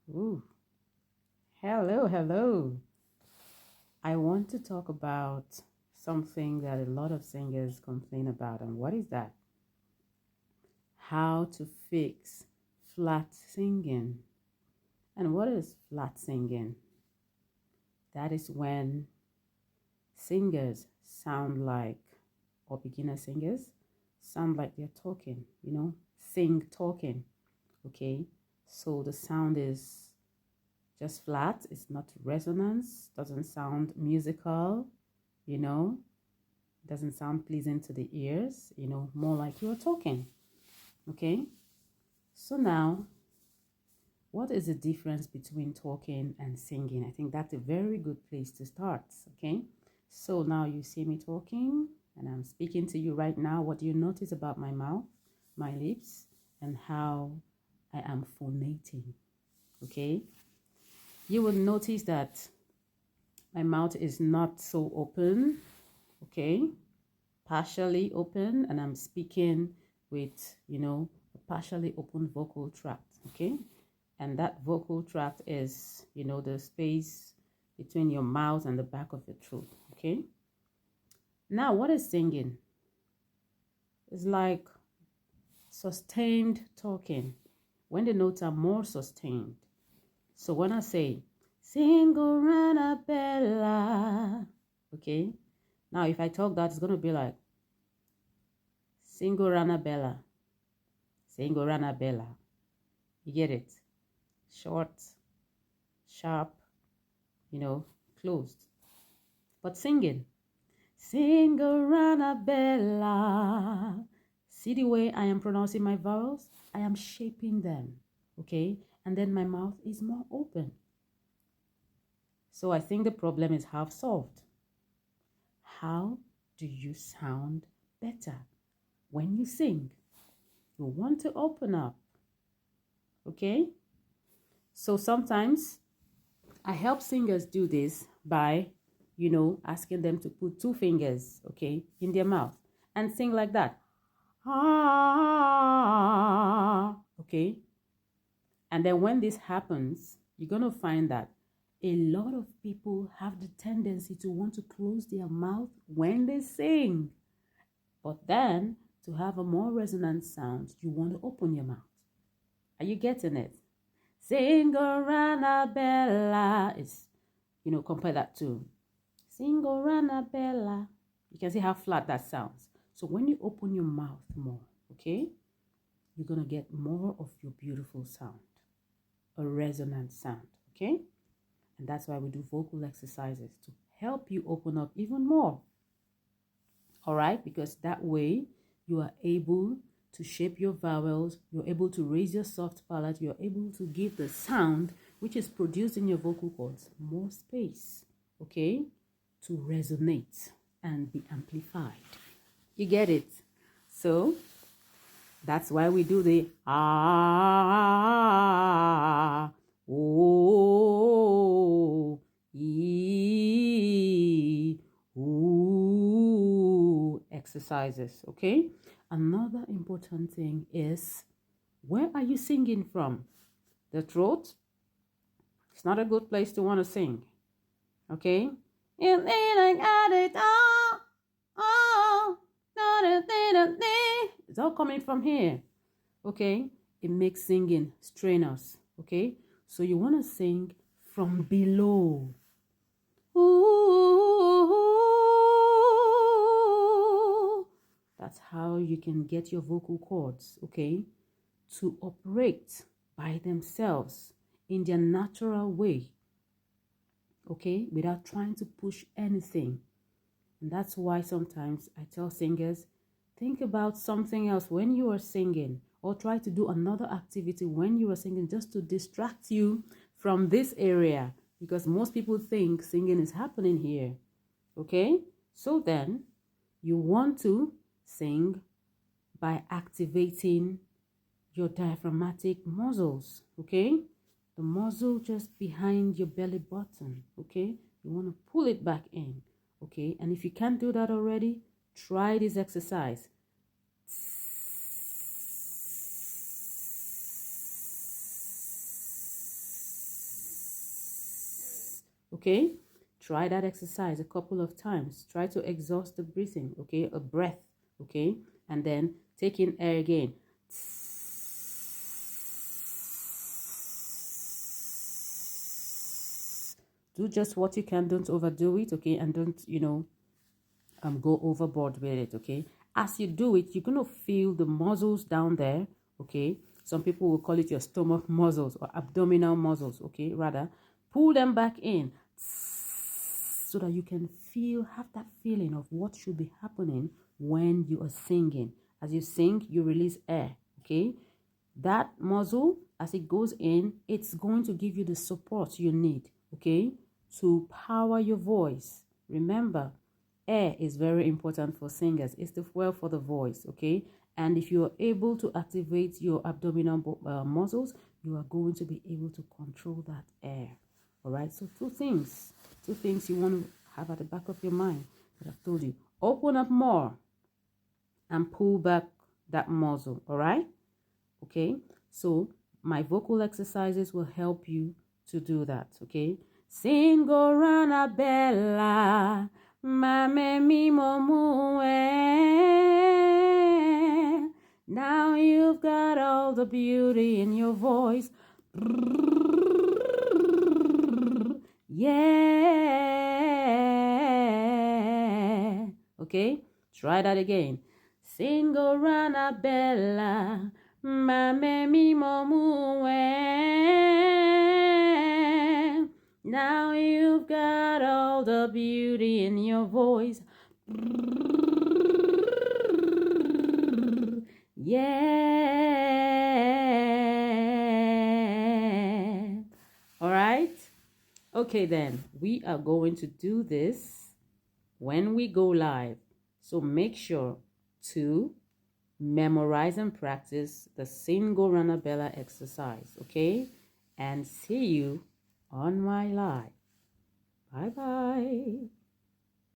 Ooh, hello, hello. I want to talk about something that a lot of singers complain about. And what is that? How to fix flat singing. And what is flat singing? That is when singers sound like, or beginner singers sound like they're talking, sing talking. Okay. So the sound is just flat. It's not resonance, doesn't sound musical, you know, doesn't sound pleasing to the ears, more like you're talking. Okay. So now, what is the difference between talking and singing? I think that's a very good place to start. Okay. So now you see me talking and I'm speaking to you right now. What do you notice about my mouth, my lips, and how I am phonating? Okay. You will notice that my mouth is not so open, okay, partially open, and I'm speaking with, a partially open vocal tract, okay? And that vocal tract is, the space between your mouth and the back of your throat, okay? Now, what is singing? It's like sustained talking when the notes are more sustained. So when I say, Singorana Bella, okay? Now, if I talk that, it's going to be like, Singorana Bella, Singorana Bella. You get it? Short, sharp, closed. But singing, Singorana Bella. See the way I am pronouncing my vowels? I am shaping them, okay? And then my mouth is more open. So I think the problem is half solved. How do you sound better when you sing? You want to open up, okay? So sometimes I help singers do this by, asking them to put two fingers, okay, in their mouth and sing like that. Ah, okay. And then when this happens, you're going to find that a lot of people have the tendency to want to close their mouth when they sing. But then to have a more resonant sound, you want to open your mouth. Are you getting it? Singorana Bella is, compare that to Singorana Bella. You can see how flat that sounds. So when you open your mouth more, okay, you're going to get more of your beautiful sound, a resonant sound, okay? And that's why we do vocal exercises to help you open up even more. All right, because that way you are able to shape your vowels, you're able to raise your soft palate, you're able to give the sound which is produced in your vocal cords more space, okay, to resonate and be amplified. You get it? So that's why we do the ah, oh, ee, ooh exercises, okay? Another important thing is, where are you singing from? The throat? It's not a good place to want to sing, okay? It's all coming from here, okay? It makes singing strenuous, okay? So you want to sing from below. Ooh. That's how you can get your vocal cords, okay, to operate by themselves in their natural way, okay, without trying to push anything. And that's why sometimes I tell singers, think about something else when you are singing, or try to do another activity when you are singing just to distract you from this area, because most people think singing is happening here, okay? So then you want to sing by activating your diaphragmatic muscles, okay? The muscle just behind your belly button, okay? You want to pull it back in, okay? And if you can't do that already, try this exercise. Okay, try that exercise a couple of times. Try to exhaust the breathing, okay, a breath, okay, and then take in air again. Do just what you can. Don't overdo it, okay, and don't, go overboard with it, okay. As you do it, you're going to feel the muscles down there, okay. Some people will call it your stomach muscles or abdominal muscles, okay. Rather, pull them back in so that you can have that feeling of what should be happening when you are singing. As you sing, you release air, okay. That muscle, as it goes in, it's going to give you the support you need, okay, to power your voice. Remember, air is very important for singers. It's the fuel for the voice, okay? And if you are able to activate your abdominal muscles, you are going to be able to control that air, all right? So two things you want to have at the back of your mind that I've told you. Open up more and pull back that muscle, all right? Okay, so my vocal exercises will help you to do that, okay? Sing Gorana Bella, mame mi momue. Now you've got all the beauty in your voice. Yeah. Okay, try that again. Sing Gorana Bella, mame mi momue. Now you've got all the beauty in your voice. Yeah. All right. Okay, then we are going to do this when we go live. So make sure to memorize and practice the Sing Gorana Bella exercise, okay? And see you on my live. Bye-bye.